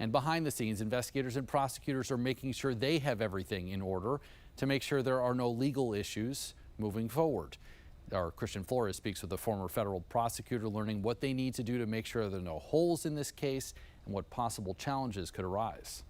And behind the scenes, investigators and prosecutors are making sure they have everything in order to make sure there are no legal issues moving forward. Our Christian Flores speaks with a former federal prosecutor, learning what they need to do to make sure there are no holes in this case and what possible challenges could arise.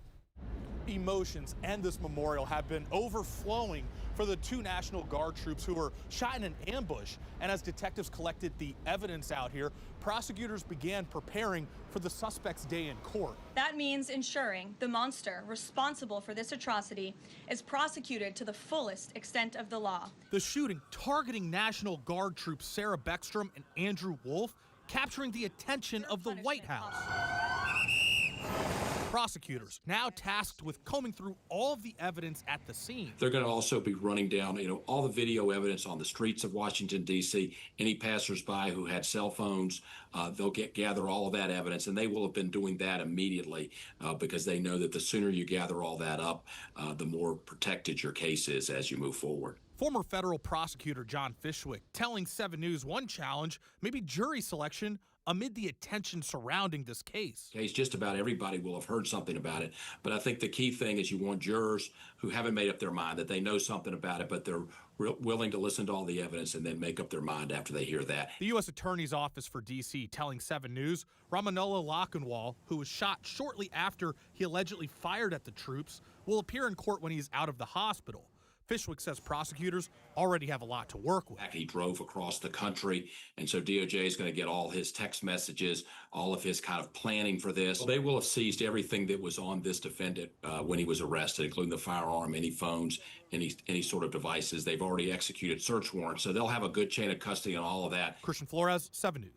Emotions and this memorial have been overflowing for the two National Guard troops who were shot in an ambush. And as detectives collected the evidence out here, prosecutors began preparing for the suspect's day in court. That means ensuring the monster responsible for this atrocity is prosecuted to the fullest extent of the law. The shooting targeting National Guard troops Sarah Beckstrom and Andrew Wolfe, capturing the attention of the White House. Prosecutors now tasked with combing through all of the evidence at the scene. They're going to also be running down, all the video evidence on the streets of Washington, D.C., any passersby who had cell phones. They'll gather all of that evidence, and they will have been doing that immediately because they know that the sooner you gather all that up, the more protected your case is as you move forward. Former federal prosecutor John Fishwick telling 7 News one challenge may be jury selection amid the attention surrounding this case. Just about everybody will have heard something about it, but I think the key thing is you want jurors who haven't made up their mind, that they know something about it, but they're willing to listen to all the evidence and then make up their mind after they hear that. The U.S. Attorney's Office for D.C. telling 7 News Ramanullah Lochinwall, who was shot shortly after he allegedly fired at the troops, will appear in court when he's out of the hospital. Fishwick says prosecutors already have a lot to work with. He drove across the country, and so DOJ is going to get all his text messages, all of his kind of planning for this. They will have seized everything that was on this defendant when he was arrested, including the firearm, any phones, any sort of devices. They've already executed search warrants, so they'll have a good chain of custody on all of that. Christian Flores, 7 News.